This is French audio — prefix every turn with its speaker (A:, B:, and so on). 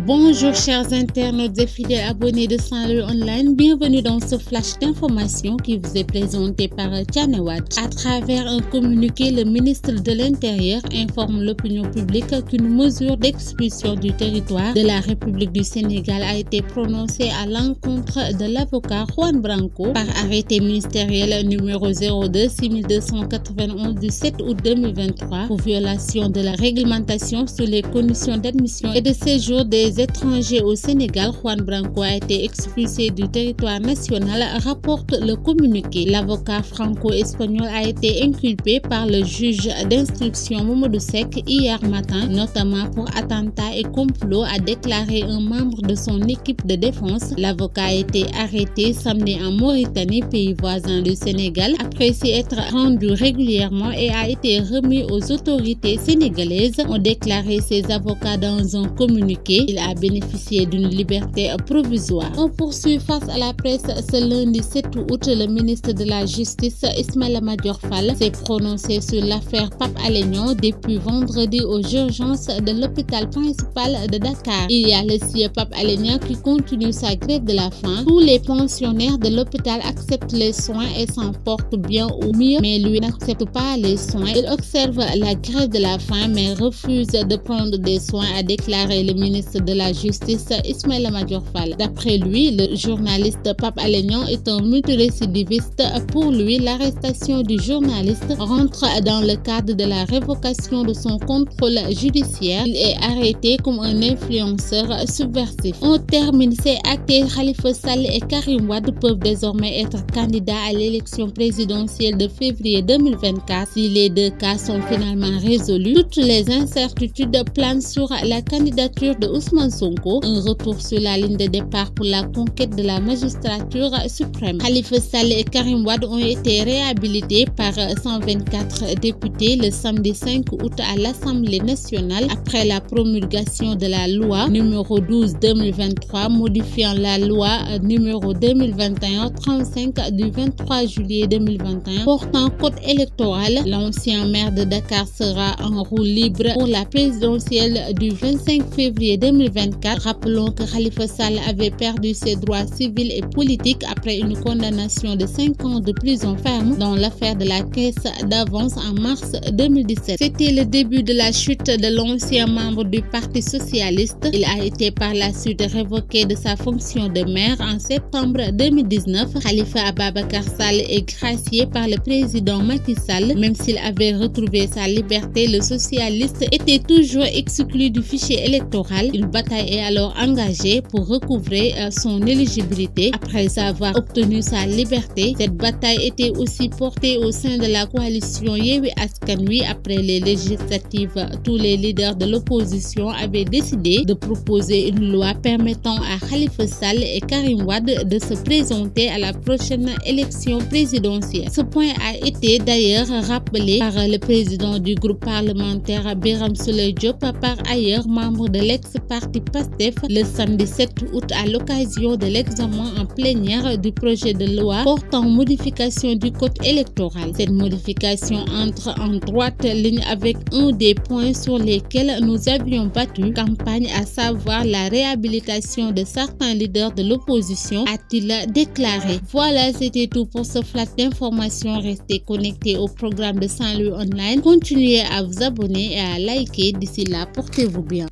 A: Bonjour chers internautes et fidèles abonnés de Saint-Louis Online, bienvenue dans ce flash d'information qui vous est présenté par Tianewat. À travers un communiqué, le ministre de l'Intérieur informe l'opinion publique qu'une mesure d'expulsion du territoire de la République du Sénégal a été prononcée à l'encontre de l'avocat Juan Branco par arrêté ministériel numéro 02-6291 du 7 août 2023 pour violation de la réglementation sur les conditions d'admission et de séjour des étrangers au Sénégal. Juan Branco a été expulsé du territoire national, rapporte le communiqué. L'avocat franco-espagnol a été inculpé par le juge d'instruction Mamadou Seck hier matin, notamment pour attentat et complot, a déclaré un membre de son équipe de défense. L'avocat a été arrêté samedi en Mauritanie, pays voisin du Sénégal, après s'y être rendu régulièrement et a été remis aux autorités sénégalaises, ont déclaré ses avocats dans un communiqué. Il a bénéficié d'une liberté provisoire. On poursuit face à la presse ce lundi 7 août. Le ministre de la Justice, Ismaïla Madior Fall, s'est prononcé sur l'affaire Pape Alé Niang depuis vendredi aux urgences de l'hôpital principal de Dakar. Il y a le sieur Pape Alé Niang qui continue sa grève de la faim. Tous les pensionnaires de l'hôpital acceptent les soins et s'en portent bien ou mieux, mais lui n'accepte pas les soins. Il observe la grève de la faim mais refuse de prendre des soins, a déclaré le ministre de la Justice Ismaïla Madior Fall. D'après lui, le journaliste Pape Alé Niang est un multirécidiviste. Pour lui, l'arrestation du journaliste rentre dans le cadre de la révocation de son contrôle judiciaire. Il est arrêté comme un influenceur subversif. On termine, c'est acté. Khalifa Sall et Karim Wade peuvent désormais être candidats à l'élection présidentielle de février 2024 si les deux cas sont finalement résolus. Toutes les incertitudes planent sur la candidature de Ousmane Sonko, un retour sur la ligne de départ pour la conquête de la magistrature suprême. Khalifa Sall et Karim Wade ont été réhabilités par 124 députés le samedi 5 août à l'Assemblée nationale après la promulgation de la loi numéro 12/2023 modifiant la loi numéro 2021-35 du 23 juillet 2021 portant code électoral. L'ancien maire de Dakar sera en roue libre pour la présidentielle du 25 février 2024. Rappelons que Khalifa Sall avait perdu ses droits civils et politiques après une condamnation de 5 ans de prison ferme dans l'affaire de la caisse d'avance en mars 2017. C'était le début de la chute de l'ancien membre du Parti socialiste. Il a été par la suite révoqué de sa fonction de maire en septembre 2019. Khalifa Ababacar Sall est gracié par le président Macky Sall. Même s'il avait retrouvé sa liberté, le socialiste était toujours exclu du fichier électoral. Une bataille est alors engagée pour recouvrer son éligibilité après avoir obtenu sa liberté. Cette bataille était aussi portée au sein de la coalition Yewwi Askan Wi. Après les législatives, tous les leaders de l'opposition avaient décidé de proposer une loi permettant à Khalifa Sall et Karim Wade de se présenter à la prochaine élection présidentielle. Ce point a été d'ailleurs rappelé par le président du groupe parlementaire Birame Souleye Diop, par ailleurs membre de l'ex-parti PASTEF, le samedi 7 août à l'occasion de l'examen en plénière du projet de loi portant modification du code électoral. Cette modification entre en droite ligne avec un des points sur lesquels nous avions battu campagne, à savoir la réhabilitation de certains leaders de l'opposition, a-t-il déclaré. Voilà, c'était tout pour ce flash d'information. Restez connectés au programme de Saint-Louis Online. Continuez à vous abonner et à liker. D'ici là, portez-vous bien.